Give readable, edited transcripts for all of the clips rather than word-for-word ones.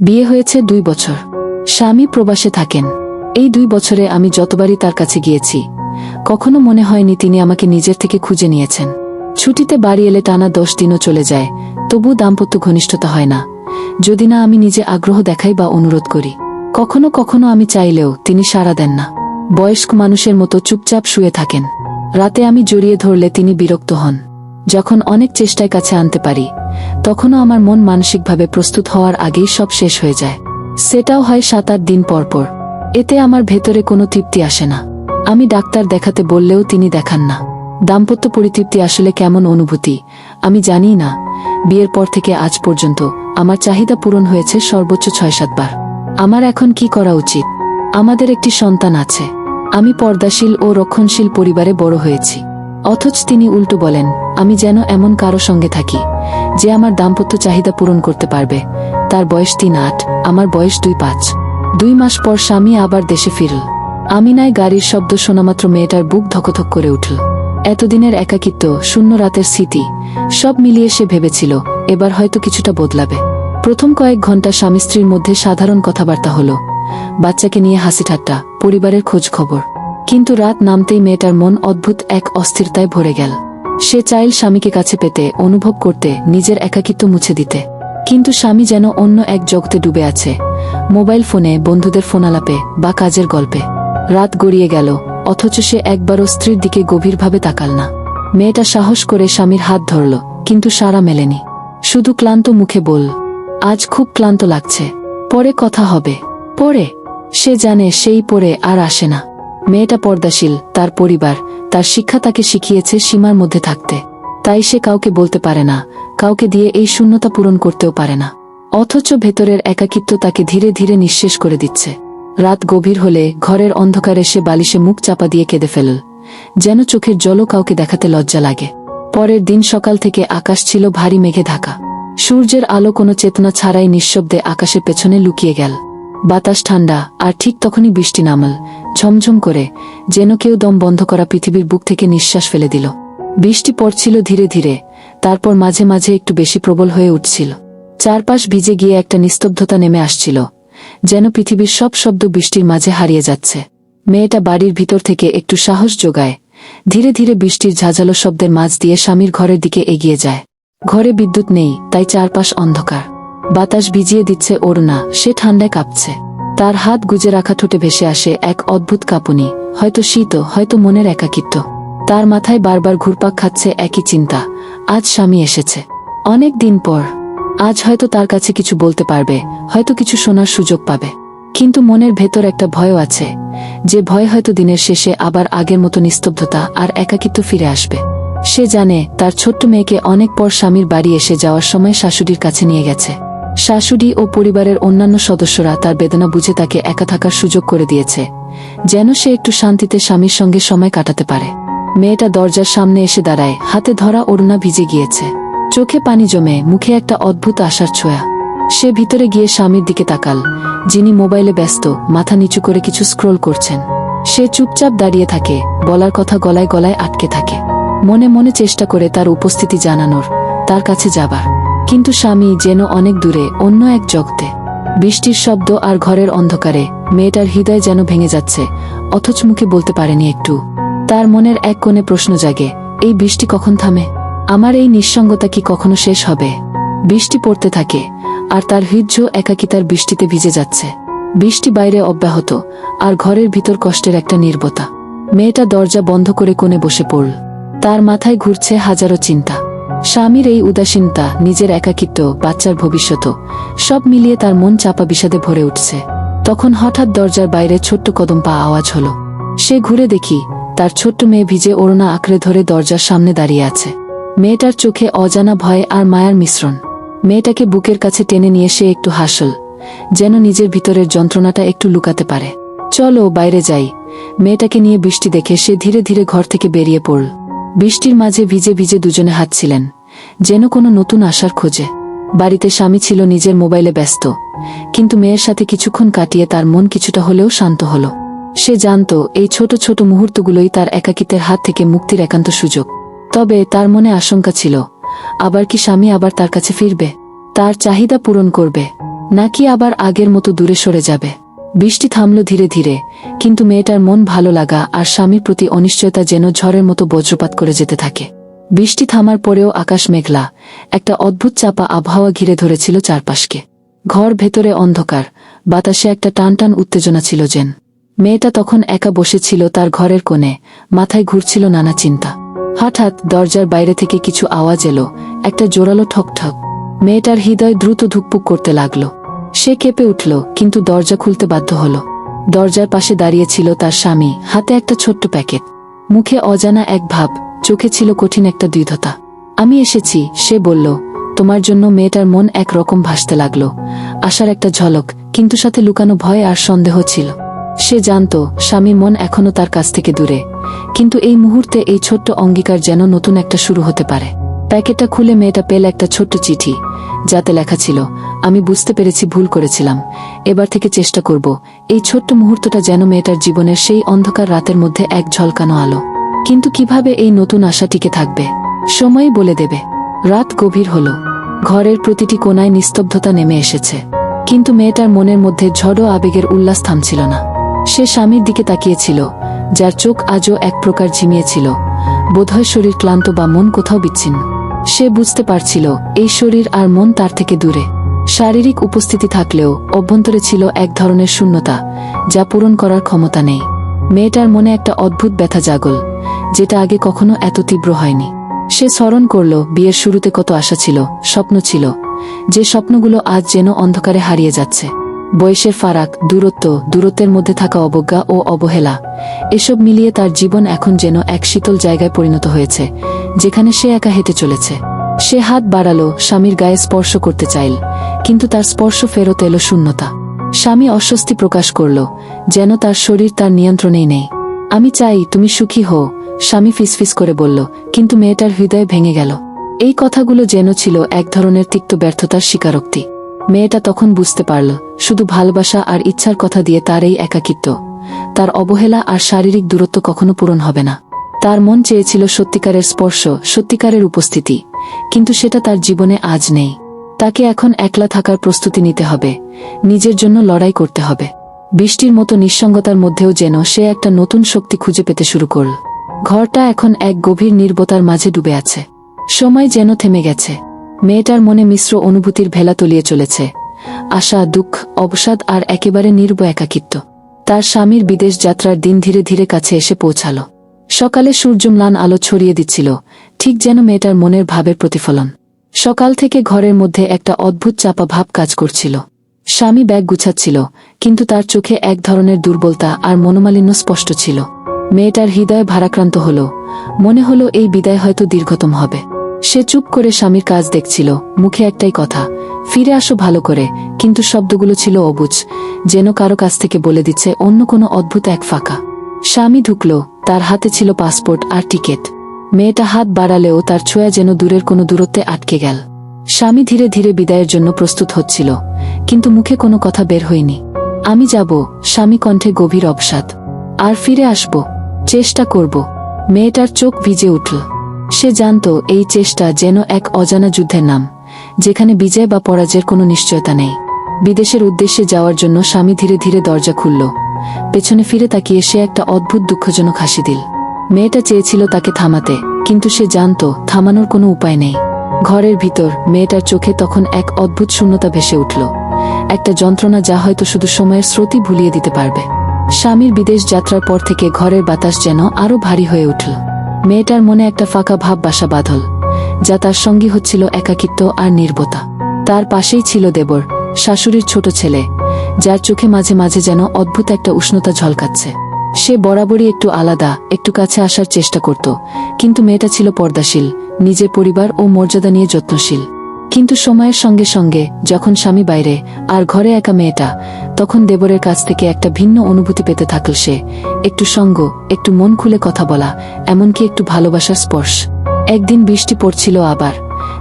বিয়ে হয়েছে 2 বছর। স্বামী প্রবাসে থাকেন। এই 2 বছরে আমি যতবারই তার কাছে গিয়েছি, কখনো মনে হয়নি তিনি আমাকে নিজের থেকে খুঁজে নিয়েছেন। ছুটিতে বাড়ি এলে টানা 10 দিনও চলে যায়, তবু দাম্পত্য ঘনিষ্ঠতা হয় না, যদি না আমি নিজে আগ্রহ দেখাই বা অনুরোধ করি। কখনো কখনো আমি চাইলেও তিনি সাড়া দেন না। বয়স্ক মানুষের মতো চুপচাপ শুয়ে থাকেন। রাতে আমি জড়িয়ে ধরলে তিনি বিরক্ত হন। যখন অনেক চেষ্টায় কাছে আনতে পারি, তখনও আমার মন মানসিকভাবে প্রস্তুত হওয়ার আগেই সব শেষ হয়ে যায়। সেটাও হয় 7-8 দিন পর পর। এতে আমার ভেতরে কোনো তৃপ্তি আসে না। আমি ডাক্তার দেখাতে বললেও তিনি দেখান না। দাম্পত্য পরিতৃপ্তি আসলে কেমন অনুভূতি আমি জানি না। বিয়ের পর থেকে আজ পর্যন্ত আমার চাহিদা পূরণ হয়েছে সর্বোচ্চ 6-7 বার। আমার এখন কি করা উচিত? আমাদের একটি সন্তান আছে। আমি পর্দাশীল ও রক্ষণশীল পরিবারে বড় হয়েছি। অথচ তিনি উল্টো বলেন আমি যেন এমন কারো সঙ্গে থাকি যে আমার দাম্পত্য চাহিদা পূরণ করতে পারবে। তার বয়স 3-8, আমার বয়স 2-5। 2 মাস পর স্বামী আবার দেশে ফিরল। আমিনায় গাড়ির শব্দ শোনামাত্র মেয়েটার বুক ধকধক করে উঠল। এতদিনের একাকিত্ব, শূন্য রাতের স্মৃতি, সব মিলিয়ে সে ভেবেছিল এবার হয়তো কিছুটা বদলাবে। প্রথম কয়েক ঘন্টা স্বামী স্ত্রীর মধ্যে সাধারণ কথাবার্তা হলো, বাচ্চাকে নিয়ে হাসি ঠাট্টা, পরিবারের খোঁজ খবর। কিন্তু রাত নামতেই মেয়েটার মন অদ্ভুত এক অস্থিরতায় ভরে গেল। সে চাইল স্বামীকে কাছে পেতে, অনুভব করতে, নিজের একাকিত্ব মুছে দিতে। কিন্তু স্বামী যেন অন্য এক জগতে ডুবে আছে, মোবাইল ফোনে, বন্ধুদের ফোনালাপে বা কাজের গল্পে। রাত গড়িয়ে গেল, অথচ সে একবারও স্ত্রীর দিকে গভীরভাবে তাকাল না। মেয়েটা সাহস করে স্বামীর হাত ধরল, কিন্তু সাড়া মেলেনি। শুধু ক্লান্ত মুখে বলল, আজ খুব ক্লান্ত লাগছে, পরে কথা হবে। পরে? সে জানে সেই পরে আর আসে না। মেয়েটা পর্দাশীল, তার পরিবার, তার শিক্ষা তাকে শিখিয়েছে সীমার মধ্যে থাকতে। তাই সে কাউকে বলতে পারে না, কাউকে দিয়ে এই শূন্যতা পূরণ করতেও পারে না। অথচ ভেতরের একাকিত্ব তাকে ধীরে ধীরে নিঃশেষ করে দিচ্ছে। রাত গভীর হলে ঘরের অন্ধকারে সে বালিশে মুখ চাপা দিয়ে কেঁদে ফেলল, যেন চোখের জলও কাউকে দেখাতে লজ্জা লাগে। পরের দিন সকাল থেকে আকাশ ছিল ভারী মেঘে ঢাকা। সূর্যের আলো কোনো চেতনা ছাড়াই নিঃশব্দে আকাশের পেছনে লুকিয়ে গেল। বাতাস ঠান্ডা, আর ঠিক তখনই বৃষ্টি নামল, ঝমঝম করে, যেন কেউ দম বন্ধ করা পৃথিবীর বুক থেকে নিঃশ্বাস ফেলে দিল। বৃষ্টি পড়ছিল ধীরে ধীরে, তারপর মাঝে মাঝে একটু বেশি প্রবল হয়ে উঠছিল। চারপাশ ভিজে গিয়ে একটা নিস্তব্ধতা নেমে আসছিল, যেন পৃথিবীর সব শব্দ বৃষ্টির মাঝে হারিয়ে যাচ্ছে। মেয়েটা বাড়ির ভিতর থেকে একটু সাহস জোগায়, ধীরে ধীরে বৃষ্টির ঝাঁঝালো শব্দের মাঝ দিয়ে স্বামীর ঘরের দিকে এগিয়ে যায়। ঘরে বিদ্যুৎ নেই, তাই চারপাশ অন্ধকার। বাতাস ভিজিয়ে দিচ্ছে ওড়না, সে ঠান্ডায় কাঁপছে। তার হাত গুজে রাখা ঠোঁটে ভেসে আসে এক অদ্ভুত কাঁপুনি, হয়তো শীত, হয়তো মনের একাকিত্ব। তার মাথায় বারবার ঘুরপাক খাচ্ছে একই চিন্তা, আজ স্বামী এসেছে, অনেক দিন পর। আজ হয়তো তার কাছে কিছু বলতে পারবে, হয়তো কিছু শোনার সুযোগ পাবে। কিন্তু মনের ভেতর একটা ভয়ও আছে, যে ভয় হয়তো দিনের শেষে আবার আগের মতো নিস্তব্ধতা আর একাকিত্ব ফিরে আসবে। সে জানে তার ছোট্ট মেয়েকে অনেক পর স্বামীর বাড়ি এসে যাওয়ার সময় শাশুড়ির কাছে নিয়ে গেছে। শাশুড়ি ও পরিবারের অন্যান্য সদস্যরা তার বেদনা বুঝে তাকে একা থাকার সুযোগ করে দিয়েছে, যেন সে একটু শান্তিতে স্বামীর সঙ্গে সময় কাটাতে পারে। মেয়েটা দরজার সামনে এসে দাঁড়ায়, হাতে ধরা ওড়না ভিজে গিয়েছে, চোখে পানি জমে, মুখে একটা অদ্ভুত আশার ছোঁয়া। সে ভিতরে গিয়ে স্বামীর দিকে তাকাল, যিনি মোবাইলে ব্যস্ত, মাথা নিচু করে কিছু স্ক্রোল করছেন। সে চুপচাপ দাঁড়িয়ে থাকে, বলার কথা গলায় গলায় আটকে থাকে। মনে মনে চেষ্টা করে তার উপস্থিতি জানানোর, তার কাছে যাবার। কিন্তু স্বামী যেন অনেক দূরে, অন্য এক জগতে। বৃষ্টির শব্দ আর ঘরের অন্ধকারে মেয়েটার হৃদয় যেন ভেঙে যাচ্ছে, অথচ মুখে বলতে পারেনি একটু। তার মনের এক কোণে প্রশ্ন জাগে, এই বৃষ্টি কখন থামে? আমার এই নিঃসঙ্গতা কি কখনো শেষ হবে? বৃষ্টি পড়তে থাকে, আর তার হৃদয় একাকিতার বৃষ্টিতে ভিজে যাচ্ছে। বৃষ্টি বাইরে অব্যাহত, আর ঘরের ভিতর কষ্টের একটা নীরবতা। মেয়েটা দরজা বন্ধ করে কোণে বসে পড়ল। তার মাথায় ঘুরছে হাজারো চিন্তা। স্বামীর এই উদাসীনতা, নিজের একাকিত্ব, বাচ্চার ভবিষ্যৎ, সব মিলিয়ে তার মন চাপা বিষাদে ভরে উঠছে। তখন হঠাৎ দরজার বাইরে ছোট্ট কদম পা আওয়াজ হলো। সে ঘুরে দেখি, তার ছোট্ট মেয়ে ভিজে ওড়না আঁকড়ে ধরে দরজার সামনে দাঁড়িয়ে আছে। মেয়েটার চোখে অজানা ভয় আর মায়ার মিশ্রণ। মেয়েটাকে বুকের কাছে টেনে নিয়ে সে একটু হাসল, যেন নিজের ভিতরের যন্ত্রণাটা একটু লুকাতে পারে। চলো বাইরে যাই। মেয়েটাকে নিয়ে বৃষ্টি দেখে সে ধীরে ধীরে ঘর থেকে বেরিয়ে পড়ল। বৃষ্টির মাঝে ভিজে ভিজে দুজনে হাঁটছিলেন, যেন কোনো নতুন আশার খোঁজে। বাড়িতে স্বামী ছিল নিজের মোবাইলে ব্যস্ত, কিন্তু মেয়ের সাথে কিছুক্ষণ কাটিয়ে তার মন কিছুটা হলেও শান্ত হলো। সে জানত এই ছোট ছোট মুহূর্তগুলোই তার একাকিত্বের হাত থেকে মুক্তির একান্ত সুযোগ। তবে তার মনে আশঙ্কা ছিল, আবার কি স্বামী আবার তার কাছে ফিরবে, তার চাহিদা পূরণ করবে, নাকি আবার আগের মতো দূরে সরে যাবে। বৃষ্টি থামল ধীরে ধীরে, কিন্তু মেয়েটার মন ভালো লাগা আর স্বামীর প্রতি অনিশ্চয়তা যেন ঝড়ের মতো বজ্রপাত করে যেতে থাকে। বৃষ্টি থামার পরেও আকাশ মেঘলা, একটা অদ্ভুত চাপা আবহাওয়া ঘিরে ধরেছিল চারপাশকে। ঘর ভেতরে অন্ধকার, বাতাসে একটা টানটান উত্তেজনা ছিল যেন। মেয়েটা তখন একা বসেছিল তার ঘরের কোণে, মাথায় ঘুরছিল নানা চিন্তা। হঠাৎ দরজার বাইরে থেকে কিছু আওয়াজ এলো, একটা জোরালো ঠকঠক। মেয়েটার হৃদয় দ্রুত ধুকপুক করতে লাগল। সে কেঁপে উঠল, কিন্তু দরজা খুলতে বাধ্য হল। দরজার পাশে দাঁড়িয়ে ছিল তার স্বামী, হাতে একটা ছোট্ট প্যাকেট, মুখে অজানা এক ভাব, চোখে ছিল কঠিন একটা দ্বিধতা। আমি এসেছি, সে বলল, তোমার জন্য। মেয়েটার মন এক রকম ভাসতে লাগল, আশার একটা ঝলক, কিন্তু সাথে লুকানো ভয় আর সন্দেহ ছিল। সে জানত স্বামীর মন এখনো তার কাছ থেকে দূরে, কিন্তু এই মুহূর্তে এই ছোট্ট অঙ্গীকার যেন নতুন একটা শুরু হতে পারে। প্যাকেটটা খুলে মেয়েটা পেল একটা ছোট্ট চিঠি, যাতে লেখা ছিল, আমি বুঝতে পেরেছি ভুল করেছিলাম, এবার থেকে চেষ্টা করব। এই ছোট্ট মুহূর্তটা যেন মেয়েটার জীবনের সেই অন্ধকার রাতের মধ্যে এক ঝলকানো আলো। কিন্তু কিভাবে এই নতুন আশা টিকে থাকবে, সময়ই বলে দেবে। রাত গভীর হল, ঘরের প্রতিটি কোণায় নিস্তব্ধতা নেমে এসেছে, কিন্তু মেয়েটার মনের মধ্যে ঝড়ো আবেগের উল্লাস থামছিল না। সে স্বামীর দিকে তাকিয়েছিল, যার চোখ আজও এক প্রকার ঝিমিয়েছিল, বোধহয় শরীর ক্লান্ত বা মন কোথাও বিচ্ছিন্ন। সে বুঝতে পারছিল এই শরীর আর মন তার থেকে দূরে। শারীরিক উপস্থিতি থাকলেও অভ্যন্তরে ছিল এক ধরনের শূন্যতা, যা পূরণ করার ক্ষমতা নেই। মেয়েটার মনে একটা অদ্ভুত ব্যথা জাগল, যেটা আগে কখনো এত তীব্র হয়নি। সে স্মরণ করল বিয়ের শুরুতে কত আশা ছিল, স্বপ্ন ছিল, যে স্বপ্নগুলো আজ যেন অন্ধকারে হারিয়ে যাচ্ছে। বয়সের ফারাক, দূরত্বের মধ্যে থাকা অবজ্ঞা ও অবহেলা, এসব মিলিয়ে তার জীবন এখন যেন এক শীতল জায়গায় পরিণত হয়েছে, যেখানে সে একা হেঁটে চলেছে। সে হাত বাড়ালো, স্বামীর গায়ে স্পর্শ করতে চাইল, কিন্তু তার স্পর্শ ফেরত এলো শূন্যতা। স্বামী অস্বস্তি প্রকাশ করল, যেন তার শরীর তার নিয়ন্ত্রণেই নেই। আমি চাই তুমি সুখী হও, স্বামী ফিসফিস করে বলল, কিন্তু মেয়েটার হৃদয় ভেঙে গেল। এই কথাগুলো যেন ছিল এক ধরনের তিক্ত ব্যর্থতার স্বীকারোক্তি। মেয়েটা তখন বুঝতে পারল, শুধু ভালোবাসা আর ইচ্ছার কথা দিয়ে তার এই একাকিত্ব, তার অবহেলা আর শারীরিক দূরত্ব কখনো পূরণ হবে না। তার মন চেয়েছিল সত্যিকারের স্পর্শ, সত্যিকারের উপস্থিতি, কিন্তু সেটা তার জীবনে আজ নেই। তাকে এখন একলা থাকার প্রস্তুতি নিতে হবে, নিজের জন্য লড়াই করতে হবে। বৃষ্টির মতো নিঃসঙ্গতার মধ্যেও যেন সে একটা নতুন শক্তি খুঁজে পেতে শুরু করল। ঘরটা এখন এক গভীর নীরবতার মাঝে ডুবে আছে। সময় যেন থেমে গেছে। মেয়েটার মনে মিশ্র অনুভূতির ভেলা তলিয়ে চলেছে, আশা, দুঃখ, অবসাদ আর একেবারে নির্ভয় একাকিত্ব। তার স্বামীর বিদেশ যাত্রার দিন ধীরে ধীরে কাছে এসে পৌঁছাল। সকালে সূর্য ম্লান আলো ছড়িয়ে দিচ্ছিল, ঠিক যেন মেয়েটার মনের ভাবের প্রতিফলন। সকাল থেকে ঘরের মধ্যে একটা অদ্ভুত চাপা ভাব কাজ করছিল। স্বামী ব্যাগ গুছাচ্ছিল, কিন্তু তার চোখে এক ধরনের দুর্বলতা আর মনোমালিন্য স্পষ্ট ছিল। মেয়েটার হৃদয় ভারাক্রান্ত হল, মনে হলো এই বিদায় হয়তো দীর্ঘতম হবে। সে চুপ করে স্বামীর কাজ দেখছিল, মুখে একটাই কথা, ফিরে আসো ভালো করে, কিন্তু শব্দগুলো ছিল অবুঝ, যেন কারো কাছ থেকে বলে দিচ্ছে অন্য কোনো অদ্ভুত এক ফাঁকা। স্বামী ঢুকল, তার হাতে ছিল পাসপোর্ট আর টিকিট। মেয়েটা হাত বাড়ালেও তার ছোঁয়া যেন দূরের কোনো দূরত্বে আটকে গেল। স্বামী ধীরে ধীরে বিদায়ের জন্য প্রস্তুত হচ্ছিল, কিন্তু মুখে কোনো কথা বের হয়নি। আমি যাব, স্বামী কণ্ঠে গভীর অবসাদ। আর ফিরে আসব, চেষ্টা করব। মেয়েটার চোখ ভিজে উঠল। সে জানত এই চেষ্টা যেন এক অজানা যুদ্ধের নাম, যেখানে বিজয় বা পরাজয়ের কোনো নিশ্চয়তা নেই। বিদেশের উদ্দেশ্যে যাওয়ার জন্য স্বামী ধীরে ধীরে দরজা খুলল। পেছনে ফিরে তাকিয়ে সে একটা অদ্ভুত দুঃখজনক হাসি দিল। মেয়েটা চেয়েছিল তাকে থামাতে, কিন্তু সে জানত থামানোর কোনো উপায় নেই। ঘরের ভিতর মেয়েটার চোখে তখন এক অদ্ভুত শূন্যতা ভেসে উঠল, একটা যন্ত্রণা যা হয়তো শুধু সময়ের স্রোতই ভুলিয়ে দিতে পারবে। স্বামীর বিদেশ যাত্রার পর থেকে ঘরের বাতাস যেন আরো ভারী হয়ে উঠল। মেয়েটার মনে একটা ফাঁকা ভাব বাসা বাঁধল, যা তার সঙ্গী হচ্ছিল একাকিত্ব আর নীরবতা। তার পাশেই ছিল দেবর, শাশুড়ির ছোট ছেলে, যার চোখে মাঝে মাঝে যেন অদ্ভুত একটা উষ্ণতা ঝলকাচ্ছে। সে বরাবরই একটু আলাদা, একটু কাছে আসার চেষ্টা করত, কিন্তু মেয়েটা ছিল পর্দাশীল, নিজের পরিবার ও মর্যাদা নিয়ে যত্নশীল। কিন্তু সময়ের সঙ্গে সঙ্গে যখন স্বামী বাইরে আর ঘরে একা মেয়েটা, তখন দেবরের কাছ থেকে একটা ভিন্ন অনুভূতি পেতে থাকল সে। একটু সঙ্গ, একটু মন খুলে কথা বলা, এমনকি একটু ভালোবাসার স্পর্শ। একদিন বৃষ্টি পড়ছিল আবার।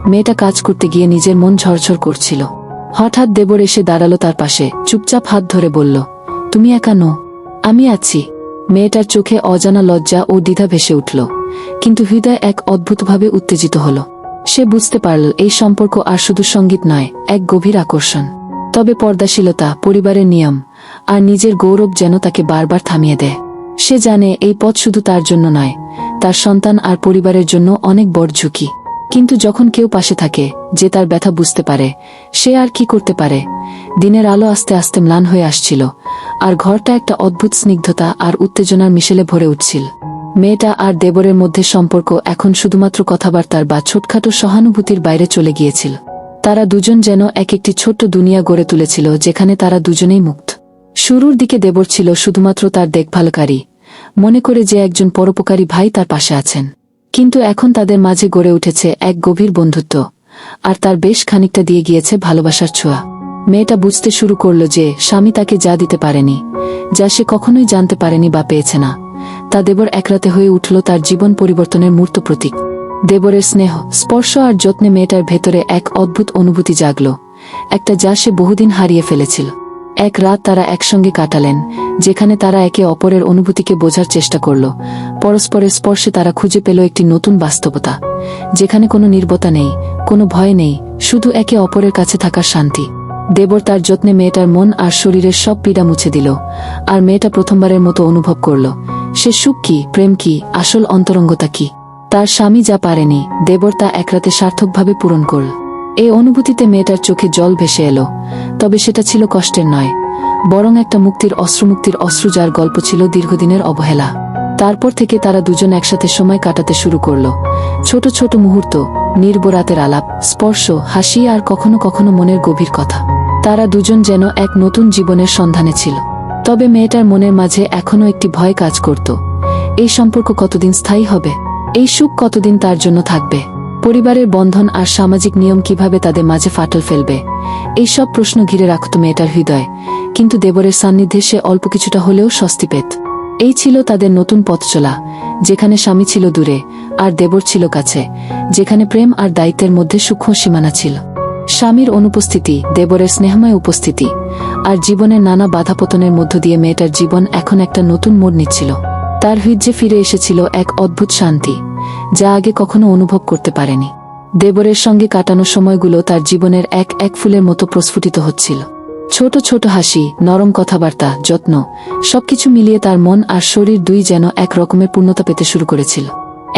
মেয়েটা কাজ করতে গিয়ে নিজের মন ঝরঝর করছিল। হঠাৎ দেবর এসে দাঁড়ালো তার পাশে, চুপচাপ হাত ধরে বলল, তুমি একা নও, আমি আছি। মেয়েটার চোখে অজানা লজ্জা ও দ্বিধা ভেসে উঠল, কিন্তু হৃদয় এক অদ্ভুতভাবে উত্তেজিত হল। সে বুঝতে পারল এই সম্পর্ক আর শুধু সঙ্গীত নয়, এক গভীর আকর্ষণ। তবে পর্দাশীলতা, পরিবারের নিয়ম আর নিজের গৌরব যেন তাকে বারবার থামিয়ে দেয়। সে জানে এই পথ শুধু তার জন্য নয়, তার সন্তান আর পরিবারের জন্য অনেক বড় ঝুঁকি। কিন্তু যখন কেউ পাশে থাকে, যে তার ব্যথা বুঝতে পারে, সে আর কি করতে পারে। দিনের আলো আস্তে আস্তে ম্লান হয়ে আসছিল, আর ঘরটা একটা অদ্ভুত স্নিগ্ধতা আর উত্তেজনার মিশেলে ভরে উঠছিল। মেয়েটা আর দেবরের মধ্যে সম্পর্ক এখন শুধুমাত্র কথাবার্তার বা ছোটখাটো সহানুভূতির বাইরে চলে গিয়েছিল। তারা দুজন যেন এক একটি ছোট্ট দুনিয়া গড়ে তুলেছিল, যেখানে তারা দুজনেই মুক্ত। শুরুর দিকে দেবর ছিল শুধুমাত্র তার দেখভালকারী, মনে করে যে একজন পরোপকারী ভাই তার পাশে আছেন। কিন্তু এখন তাদের মাঝে গড়ে উঠেছে এক গভীর বন্ধুত্ব, আর তার বেশ খানিকটা দিয়ে গিয়েছে ভালোবাসার ছোঁয়া। মেয়েটা বুঝতে শুরু করল যে স্বামী তাকে যা দিতে পারেনি, যা সে কখনোই জানতে পারেনি বা পেয়েছে না, তা দেবর একরাতে হয়ে উঠল তার জীবন পরিবর্তনের মূর্ত প্রতীক। দেবরের স্নেহ, স্পর্শ আর যত্নে মেয়েটার ভেতরে এক অদ্ভুত অনুভূতি জাগল, একটা যা সে বহুদিন হারিয়ে ফেলেছিল। এক রাত তারা একসঙ্গে কাটালেন, যেখানে তারা একে অপরের অনুভূতিকে বোঝার চেষ্টা করল। পরস্পরের স্পর্শে তারা খুঁজে পেল একটি নতুন বাস্তবতা, যেখানে কোনো নীরবতা নেই, কোনো ভয় নেই, শুধু একে অপরের কাছে থাকার শান্তি। দেবর তার যত্নে মেয়েটার মন আর শরীরের সব পীড়া মুছে দিল, আর মেয়েটা প্রথমবারের মতো অনুভব করল সে সুখ কি, প্রেম কি, আসল অন্তরঙ্গতা কি। তার স্বামী যা পারেনি, দেবর তা একরাতে সার্থকভাবে পূরণ করল। এই অনুভূতিতে মেয়েটার চোখে জল ভেসে এলো, তবে সেটা ছিল কষ্টের নয়, বরং একটা মুক্তির অশ্রু, যার গল্প ছিল দীর্ঘদিনের অবহেলা। তারপর থেকে তারা দুজন একসাথে সময় কাটাতে শুরু করল। ছোট ছোট মুহূর্ত, নির্বরাতের আলাপ, স্পর্শ, হাসি আর কখনো কখনো মনের গভীর কথা। তারা দুজন যেন এক নতুন জীবনের সন্ধানে ছিল। তবে মেয়েটার মনের মাঝে এখনো একটি ভয় কাজ করত। এই সম্পর্ক কতদিন স্থায়ী হবে? এই সুখ কতদিন তার জন্য থাকবে? পরিবারের বন্ধন আর সামাজিক নিয়ম কিভাবে তাদের মাঝে ফাটল ফেলবে? এই সব প্রশ্ন ঘিরে রাখত মেয়েটার হৃদয়। কিন্তু দেবরের সান্নিধ্যে সে অল্প কিছুটা হলেও স্বস্তি পেত। এই ছিল তাদের নতুন পথ চলা, যেখানে স্বামী ছিল দূরে আর দেবর ছিল কাছে, যেখানে প্রেম আর দায়িত্বের মধ্যে সূক্ষ্ম সীমানা ছিল। স্বামীর অনুপস্থিতি, দেবরের স্নেহময় উপস্থিতি আর জীবনের নানা বাধাপতনের মধ্য দিয়ে মেয়েটার জীবন এখন একটা নতুন মোড় নিচ্ছিল। তার হৃদয়ে ফিরে এসেছিল এক অদ্ভুত শান্তি, যা আগে কখনো অনুভব করতে পারেনি। দেবরের সঙ্গে কাটানো সময়গুলো তার জীবনের এক এক ফুলের মতো প্রস্ফুটিত হচ্ছিল। ছোট ছোট হাসি, নরম কথাবার্তা, যত্ন, সবকিছু মিলিয়ে তার মন আর শরীর দুই যেন এক রকমের পূর্ণতা পেতে শুরু করেছিল।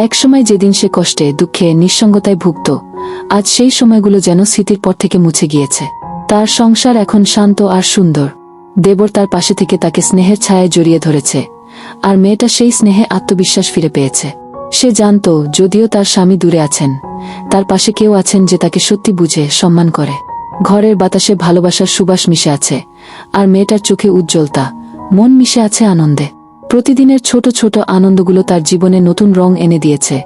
একসময় যেদিন সে কষ্টে, দুঃখে, নিঃসঙ্গতায় ভুগত, আজ সেই সময়গুলো যেন স্মৃতির পর থেকে মুছে গিয়েছে। তার সংসার এখন শান্ত আর সুন্দর। দেবর তার পাশে থেকে তাকে স্নেহের ছায়ায় জড়িয়ে ধরেছে, আর মেয়েটা সেই স্নেহে আত্মবিশ্বাস ফিরে পেয়েছে। সে জানত, যদিও তার স্বামী দূরে আছেন, তার পাশে কেউ আছেন যে তাকে সত্যি বুঝে, সম্মান করে। ঘরের বাতাসে ভালোবাসার সুবাস মিশে আছে, আর মেয়েটার চোখে উজ্জ্বলতা, মন মিশে আছে আনন্দে। প্রতিদিনের ছোট ছোট আনন্দগুলো তার জীবনে নতুন রং এনে দিয়েছে।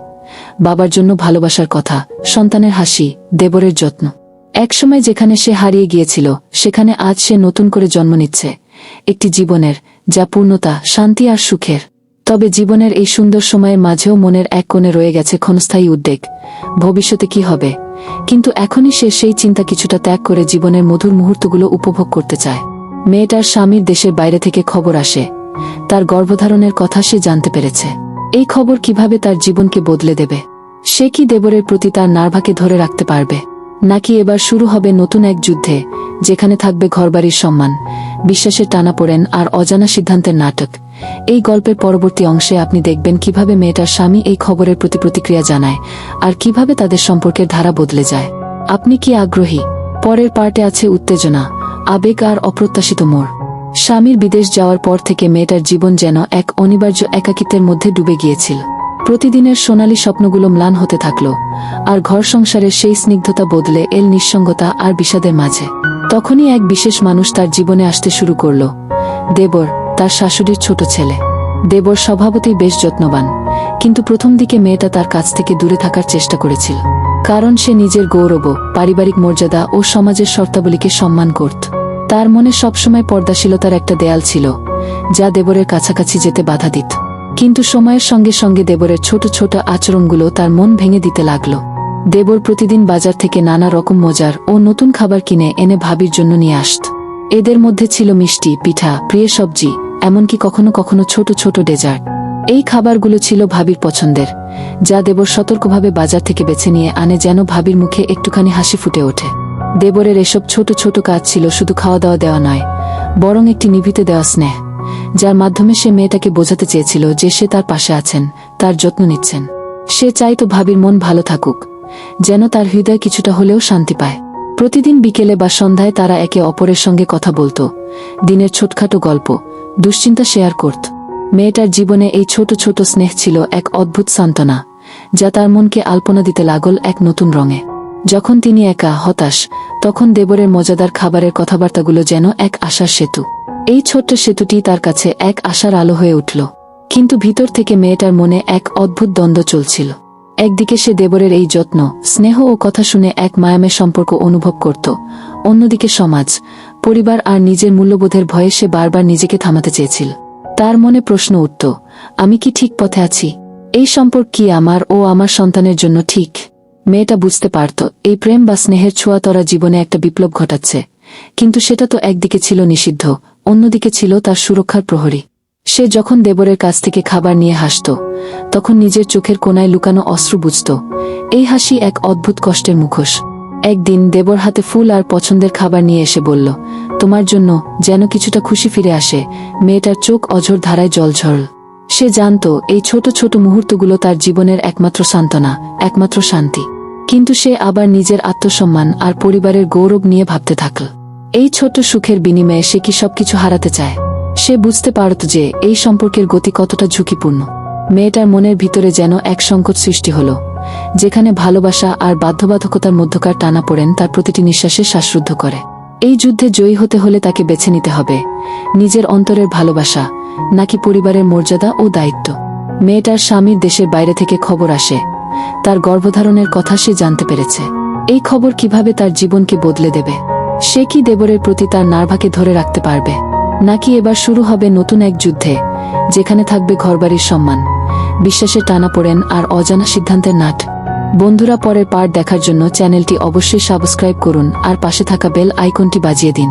বাবার জন্য ভালোবাসার কথা, সন্তানের হাসি, দেবরের যত্ন। একসময় যেখানে সে হারিয়ে গিয়েছিল, সেখানে আজ সে নতুন করে জন্ম নিচ্ছে, একটি জীবনের যা পূর্ণতা, শান্তি আর সুখের। তবে জীবনের এই সুন্দর সময়ের মাঝেও মনের এক কোণে রয়ে গেছে ক্ষণস্থায়ী উদ্বেগ, ভবিষ্যতে কি হবে। কিন্তু এখনই সে সেই চিন্তা কিছুটা ত্যাগ করে জীবনের মধুর মুহূর্তগুলো উপভোগ করতে চায়। মেয়েটার স্বামীর দেশের বাইরে থেকে খবর আসে, তার গর্ভধারণের কথা সে জানতে পেরেছে। এই খবর কিভাবে তার জীবনকে বদলে দেবে? সে কি দেবরের প্রতি তার নার্ভাকে ধরে রাখতে পারবে, নাকি এবার শুরু হবে নতুন এক যুদ্ধে, যেখানে থাকবে ঘরবাড়ির সম্মান, বিশ্বাসের টানাপোড়েন আর অজানা সিদ্ধান্তের নাটক? এই গল্পের পরবর্তী অংশে আপনি দেখবেন কিভাবে মেয়েটার স্বামী এই খবরের প্রতি প্রতিক্রিয়া জানায়, আর কিভাবে তাদের সম্পর্কের ধারা বদলে যায়। আপনি কি আগ্রহী? পরের পার্টে আছে উত্তেজনা, আবেগ আর অপ্রত্যাশিত মোড়। স্বামীর বিদেশ যাওয়ার পর থেকে মেয়েটার জীবন যেন এক অনিবার্য একাকিত্বের মধ্যে ডুবে গিয়েছিল। প্রতিদিনের সোনালী স্বপ্নগুলো ম্লান হতে থাকল, আর ঘর সংসারের সেই স্নিগ্ধতা বদলে এল নিঃসঙ্গতা আর বিষাদের মাঝে। তখনই এক বিশেষ মানুষ তার জীবনে আসতে শুরু করল, দেবর, তার শাশুড়ির ছোট ছেলে। দেবর স্বভাবতই বেশ যত্নবান, কিন্তু প্রথম দিকে মেয়েটা তার কাছ থেকে দূরে থাকার চেষ্টা করেছিল, কারণ সে নিজের গৌরব, পারিবারিক মর্যাদা ও সমাজের শর্তাবলীকে সম্মান করত। তার মনে সবসময় পর্দাশীলতার একটা দেয়াল ছিল, যা দেবরের কাছাকাছি যেতে বাধা দিত। কিন্তু সময়ের সঙ্গে সঙ্গে দেবরের ছোট ছোট আচরণগুলো তার মন ভেঙে দিতে লাগল। দেবর প্রতিদিন বাজার থেকে নানা রকম মজার ও নতুন খাবার কিনে এনে ভাবির জন্য নিয়ে আসত। এদের মধ্যে ছিল মিষ্টি, পিঠা, প্রিয় সবজি, এমনকি কখনো কখনো ছোট ছোট ডেজার্ট। এই খাবারগুলো ছিল ভাবির পছন্দের, যা দেবর সতর্কভাবে বাজার থেকে বেছে নিয়ে আনে যেন ভাবির মুখে একটুখানি হাসি ফুটে ওঠে। দেবরের এসব ছোট ছোট কাজ ছিল শুধু খাওয়া দাওয়া দেওয়া নয়, বরং একটি নিভিতে দেওয়া স্নেহ, যার মাধ্যমে সে মেয়েটাকে বোঝাতে চেয়েছিল যে সে তার পাশে আছেন, তার যত্ন নিচ্ছেন। সে চাইতো ভাবির মন ভালো থাকুক, যেন তার হৃদয় কিছুটা হলেও শান্তি পায়। প্রতিদিন বিকেলে বা সন্ধ্যায় তারা একে অপরের সঙ্গে কথা বলতো, দিনের ছোটখাটো গল্প, দুশ্চিন্তা শেয়ার করত। মেয়েটার জীবনে এই ছোট ছোট স্নেহ ছিল এক অদ্ভুত সান্ত্বনা, যা তার মনকে আলপনা দিতে লাগল এক নতুন রঙে। যখন তিনি একা, হতাশ, তখন দেবরের মজাদার খাবারের কথাবার্তাগুলো যেন এক আশার সেতু। এই ছোট্ট সেতুটি তার কাছে এক আশার আলো হয়ে উঠল। কিন্তু ভিতর থেকে মেয়েটার মনে এক অদ্ভুত দ্বন্দ্ব চলছিল। একদিকে সে দেবরের এই যত্ন, স্নেহ ও কথা শুনে এক মায়াময় সম্পর্ক অনুভব করত, অন্যদিকে সমাজ, পরিবার আর নিজের মূল্যবোধের ভয়ে সে বারবার নিজেকে থামাতে চেয়েছিল। তার মনে প্রশ্ন উঠত, আমি কি ঠিক পথে আছি? এই সম্পর্ক কি আমার ও আমার সন্তানের জন্য ঠিক? মেয়েটা বুঝতে পারত এই প্রেম বা স্নেহের ছোঁয়া তরা জীবনে একটা বিপ্লব ঘটাচ্ছে, কিন্তু সেটা তো একদিকে ছিল নিষিদ্ধ, অন্যদিকে ছিল তার সুরক্ষার প্রহরী। সে যখন দেবরের কাছ থেকে খাবার নিয়ে হাসত, তখন নিজের চোখের কোণায় লুকানো অশ্রু বুঝত। এই হাসি এক অদ্ভুত কষ্টের মুখোশ। একদিন দেবর হাতে ফুল আর পছন্দের খাবার নিয়ে এসে বলল, তোমার জন্য, যেন কিছুটা খুশি ফিরে আসে। মেয়েটার চোখ অঝোর ধারায় জল ঝরল। সে জানত এই ছোট ছোট মুহূর্তগুলো তার জীবনের একমাত্র সান্ত্বনা, একমাত্র শান্তি। কিন্তু সে আবার নিজের আত্মসম্মান আর পরিবারের গৌরব নিয়ে ভাবতে থাকল। এই ছোট্ট সুখের বিনিময়ে সে কি সবকিছু হারাতে চায়? সে বুঝতে পারত যে এই সম্পর্কের গতি কতটা ঝুঁকিপূর্ণ। মেয়েটার মনের ভিতরে যেন এক সংকট সৃষ্টি হল, যেখানে ভালোবাসা আর বাধ্যবাধকতার মধ্যকার টানাপোড়েন তার প্রতিটি নিঃশ্বাসে শ্বাসরুদ্ধ করে। এই যুদ্ধে জয়ী হতে হলে তাকে বেছে নিতে হবে নিজের অন্তরের ভালোবাসা, নাকি পরিবারের মর্যাদা ও দায়িত্ব। মেয়েটার স্বামীর দেশের বাইরে থেকে খবর আসে, তার গর্ভধারণের কথা সে জানতে পেরেছে। এই খবর কিভাবে তার জীবনকে বদলে দেবে? সে কি দেবরের প্রতি তার নার্ভাকে ধরে রাখতে পারবে, নাকি এবার শুরু হবে নতুন এক যুদ্ধে, যেখানে থাকবে ঘরবাড়ির সম্মান, বিশ্বাসের টানাপোড়েন আর অজানা সিদ্ধান্তের নাট? বন্ধুরা, পরের পার্ট দেখার জন্য চ্যানেলটি অবশ্যই সাবস্ক্রাইব করুন আর পাশে থাকা বেল আইকনটি বাজিয়ে দিন।